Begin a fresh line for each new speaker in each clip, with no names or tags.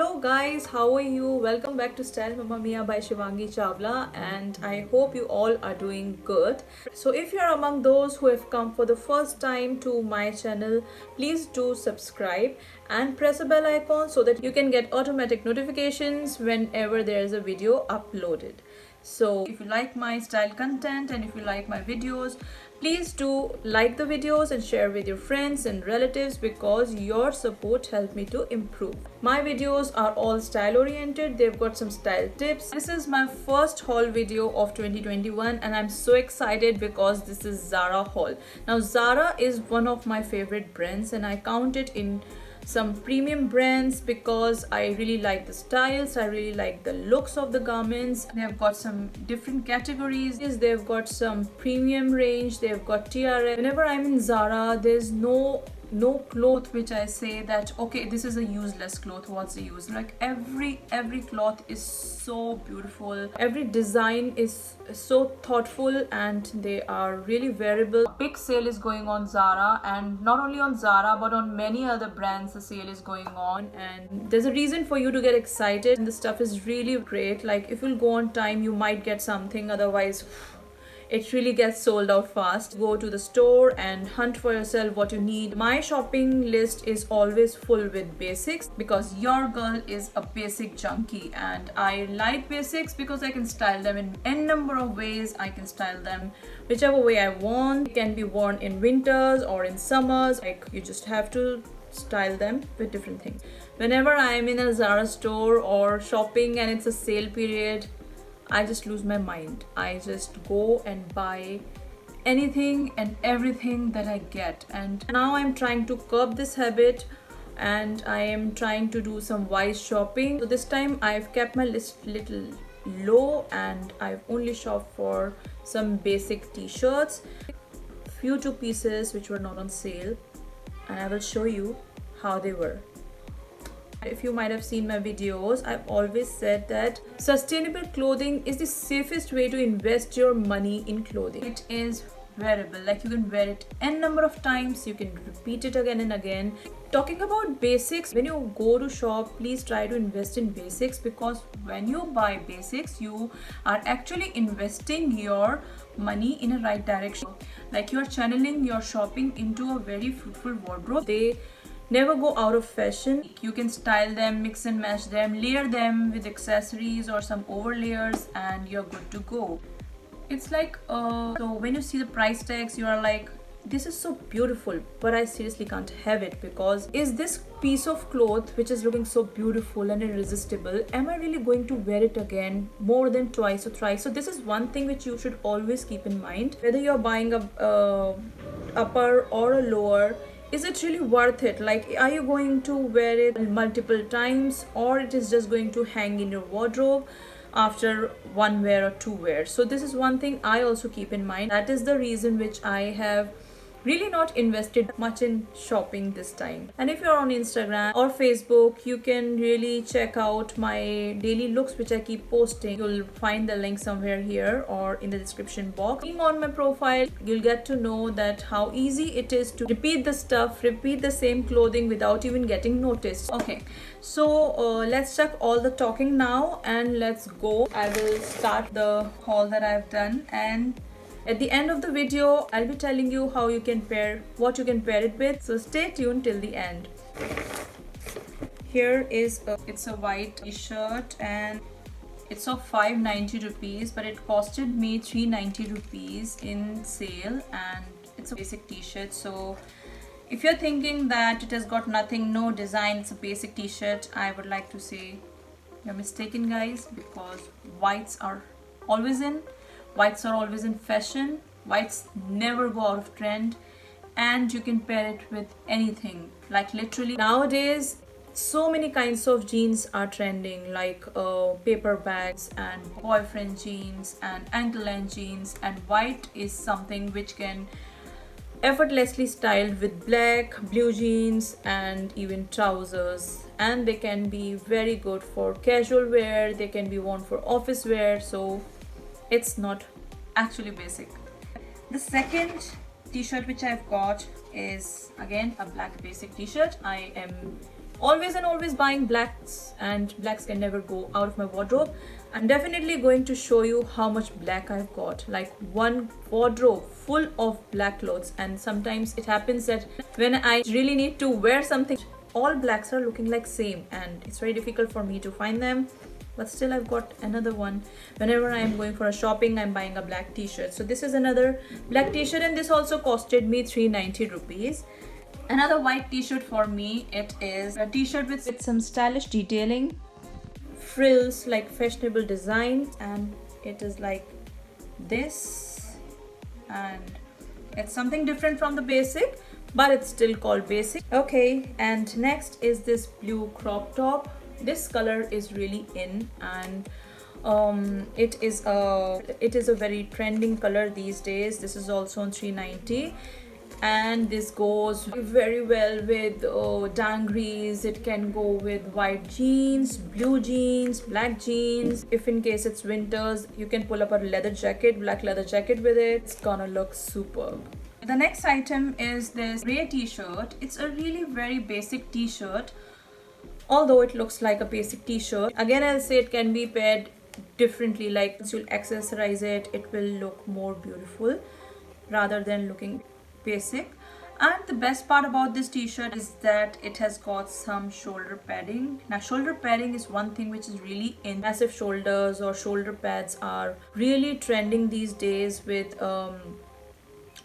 Hello guys, how are you? Welcome back to Style Mamma Mia by Shivangi Chawla, and I hope you all are doing good. So if you're among those who have come for the first time to my channel, please do subscribe and press a bell icon so that you can get automatic notifications whenever there is a video uploaded. So if you like my style content and if you like my videos, please do like the videos and share with your friends and relatives because your support helps me to improve. My videos are all style oriented. They've got some style tips. This is my first haul video of 2021 and I'm so excited because this is Zara haul. Now Zara is one of my favorite brands and I count it in some premium brands because I really like the styles, I really like the looks of the garments. They have got some different categories. They've got some premium range, they've got TRF. Whenever I'm in Zara, there's no cloth which I say that okay, this is a useless cloth. What's the use? Like every cloth is so beautiful, every design is so thoughtful, and they are really wearable. A big sale is going on Zara, and not only on Zara but on many other brands the sale is going on, and there's a reason for you to get excited. And the stuff is really great. Like if you'll go on time you might get something, otherwise it really gets sold out fast. Go to the store and hunt for yourself what you need. My shopping list is always full with basics because your girl is a basic junkie, and I like basics because I can style them in n number of ways. I can style them whichever way I want. It can be worn in winters or in summers. Like you just have to style them with different things. Whenever I'm in a Zara store or shopping and it's a sale period, I just lose my mind. I just go and buy anything and everything that I get. And now I'm trying to curb this habit and I am trying to do some wise shopping. So this time I've kept my list little low and I've only shopped for some basic t-shirts, few two pieces which were not on sale, and I will show you how they were. If you might have seen my videos, I've always said that sustainable clothing is the safest way to invest your money in clothing. It is wearable, like you can wear it n number of times, you can repeat it again and again. Talking about basics, when you go to shop, please try to invest in basics because when you buy basics, you are actually investing your money in a right direction. Like you are channeling your shopping into a very fruitful wardrobe. They never go out of fashion. You can style them, mix and match them, layer them with accessories or some overlayers, and you're good to go. It's like so when you see the price tags, you are like, this is so beautiful, but I seriously can't have it because is this piece of cloth which is looking so beautiful and irresistible, am I really going to wear it again more than twice or thrice? So this is one thing which you should always keep in mind. Whether you're buying a upper or a lower, is it really worth it? Like, are you going to wear it multiple times, or it is just going to hang in your wardrobe after one wear or two wears? So this is one thing I also keep in mind. That is the reason which I have really not invested much in shopping this time. And if you're on Instagram or Facebook, you can really check out my daily looks which I keep posting. You'll find the link somewhere here or in the description box. Being on my profile, you'll get to know that how easy it is to repeat the stuff, repeat the same clothing without even getting noticed. Okay, so let's check all the talking now and let's go. I will start the haul that I've done, and at the end of the video, I'll be telling you how you can pair, what you can pair it with. So stay tuned till the end. Here is it's a white t-shirt and it's of 590 rupees, but it costed me 390 rupees in sale, and it's a basic t-shirt. So if you're thinking that it has got nothing, no design, it's a basic t-shirt, I would like to say you're mistaken, guys, because whites are always in. Whites are always in fashion. Whites never go out of trend, and you can pair it with anything. Like literally nowadays, so many kinds of jeans are trending, like paper bags and boyfriend jeans and ankle length jeans, and white is something which can effortlessly styled with black, blue jeans and even trousers, and they can be very good for casual wear, they can be worn for office wear, so it's not actually basic. The second t-shirt which I've got is again a black basic t-shirt. I am always and always buying blacks, and blacks can never go out of my wardrobe. I'm definitely going to show you how much black I've got, like one wardrobe full of black clothes. And sometimes it happens that when I really need to wear something, all blacks are looking like same and it's very difficult for me to find them. But still I've got another one. Whenever I am going for a shopping, I'm buying a black t-shirt. So this is another black t-shirt, and this also costed me 390 rupees. Another white t-shirt for me, it is a t-shirt with some stylish detailing, frills, like fashionable designs, and it is like this, and it's something different from the basic, but it's still called basic. Okay, and next is this blue crop top. This color is really in, and it is a very trending color these days. This is also on 390, and this goes very well with dungarees. It can go with white jeans, blue jeans, black jeans. If in case it's winters, you can pull up a leather jacket, black leather jacket with it. It's gonna look superb. The next item is this gray t-shirt. It's a really very basic t-shirt, although it looks like a basic t-shirt. Again, I'll say it can be paired differently, like once you'll accessorize it, it will look more beautiful rather than looking basic. And the best part about this t-shirt is that it has got some shoulder padding. Now shoulder padding is one thing which is really in. Massive shoulders or shoulder pads are really trending these days with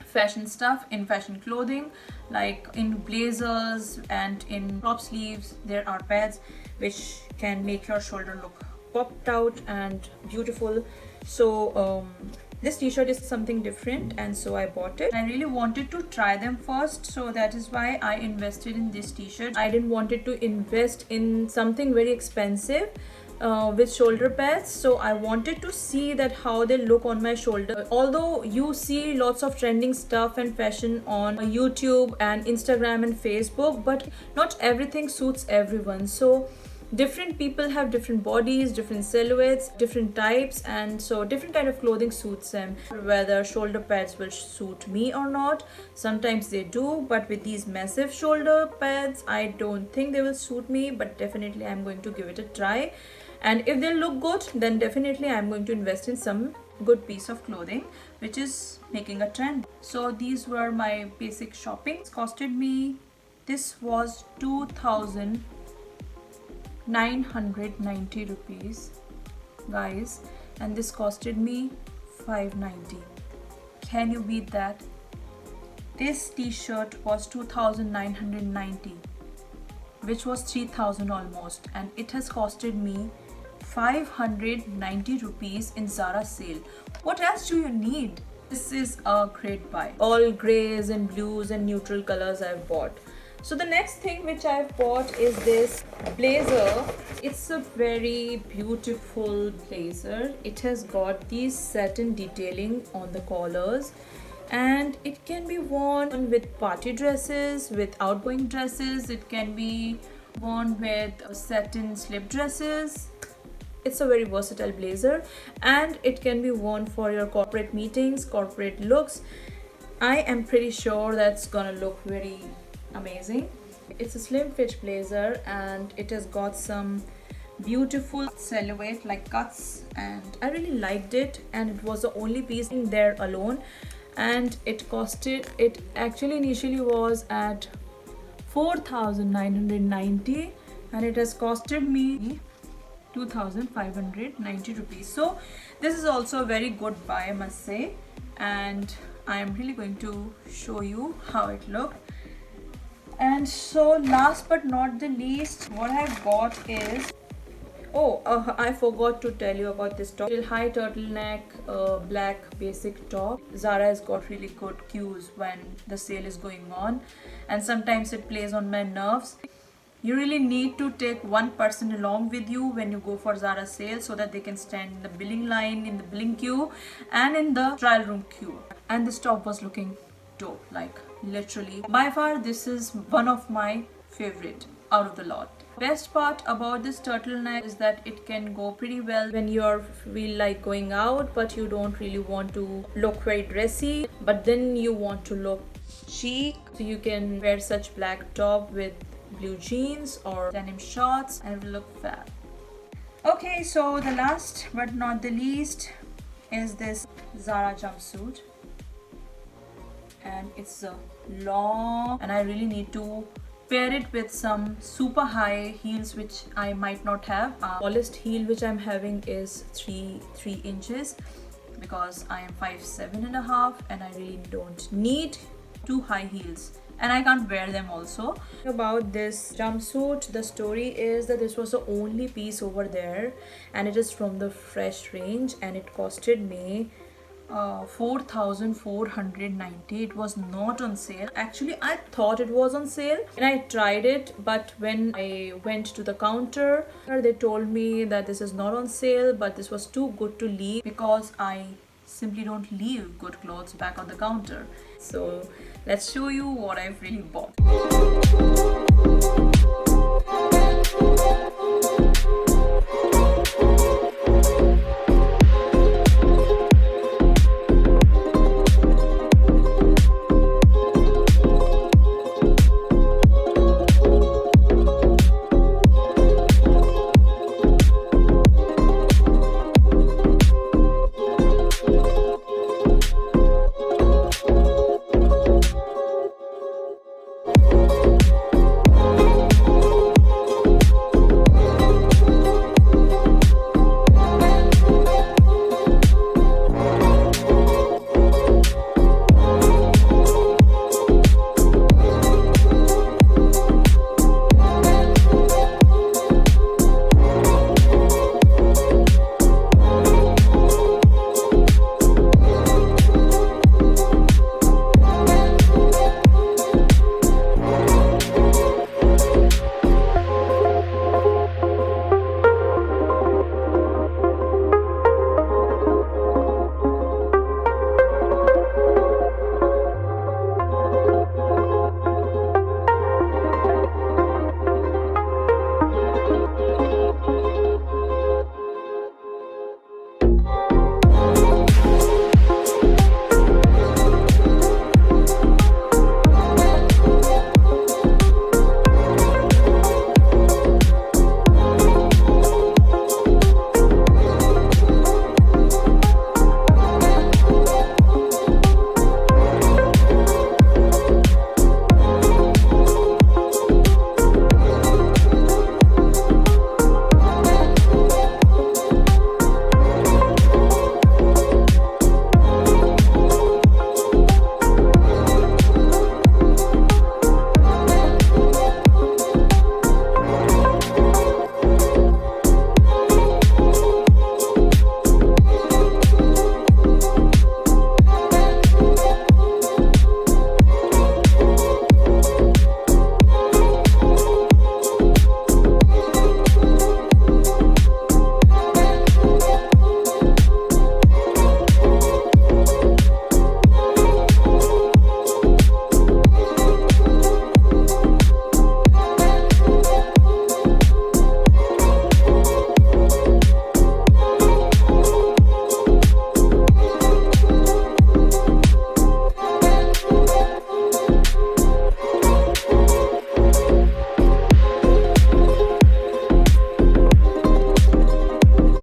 fashion stuff, in fashion clothing, like in blazers and in crop sleeves. There are pads which can make your shoulder look popped out and beautiful. So this t-shirt is something different, and so I bought it. I really wanted to try them first, so that is why I invested in this t-shirt. I didn't wanted to invest in something very expensive with shoulder pads, so I wanted to see that how they look on my shoulder. Although you see lots of trending stuff and fashion on YouTube and Instagram and Facebook, but not everything suits everyone. So different people have different bodies, different silhouettes, different types, and so different kind of clothing suits them. Whether shoulder pads will suit me or not, sometimes they do, but with these massive shoulder pads, I don't think they will suit me, but definitely I'm going to give it a try. And if they look good, then definitely I'm going to invest in some good piece of clothing which is making a trend. So these were my basic shopping. It costed me, this was 2,990 rupees, guys, and this costed me 590. Can you beat that? This t-shirt was 2,990, which was 3,000 almost, and it has costed me 590 rupees in Zara sale. What else do you need? This is a great buy. All grays and blues and neutral colors I've bought. So the next thing which I've bought is this blazer. It's a very beautiful blazer. It has got these satin detailing on the collars, and it can be worn with party dresses, with outgoing dresses. It can be worn with satin slip dresses. It's a very versatile blazer, and it can be worn for your corporate meetings, corporate looks. I am pretty sure that's gonna look very amazing. It's a slim fit blazer, and it has got some beautiful silhouette like cuts, and I really liked it, and it was the only piece in there alone. And it actually initially was at 4,990, and it has costed me 2,590 rupees. So this is also a very good buy, I must say, and I am really going to show you how it looked. And so last but not the least, what I got is, I forgot to tell you about this top. High turtleneck black basic top. Zara has got really good cues when the sale is going on, and sometimes it plays on my nerves. You really need to take one person along with you when you go for Zara sale, so that they can stand in the billing line, in the billing queue, and in the trial room queue. And this top was looking dope, like literally. By far, this is one of my favorite out of the lot. Best part about this turtleneck is that it can go pretty well when you feel like going out, but you don't really want to look very dressy, but then you want to look chic. So you can wear such black top with blue jeans or denim shorts and it will look fab. Okay, so the last but not the least is this Zara jumpsuit, and it's a long, and I really need to pair it with some super high heels which I might not have. Tallest heel which I'm having is 3 inches because I am 5'7.5" and I really don't need too high heels, and I can't wear them also. About this jumpsuit, the story is that this was the only piece over there and it is from the Fresh range and it costed me 4,490. It was not on sale. Actually, I thought it was on sale and I tried it, but when I went to the counter, they told me that this is not on sale, but this was too good to leave because I simply don't leave good clothes back on the counter. So let's show you what I've really bought.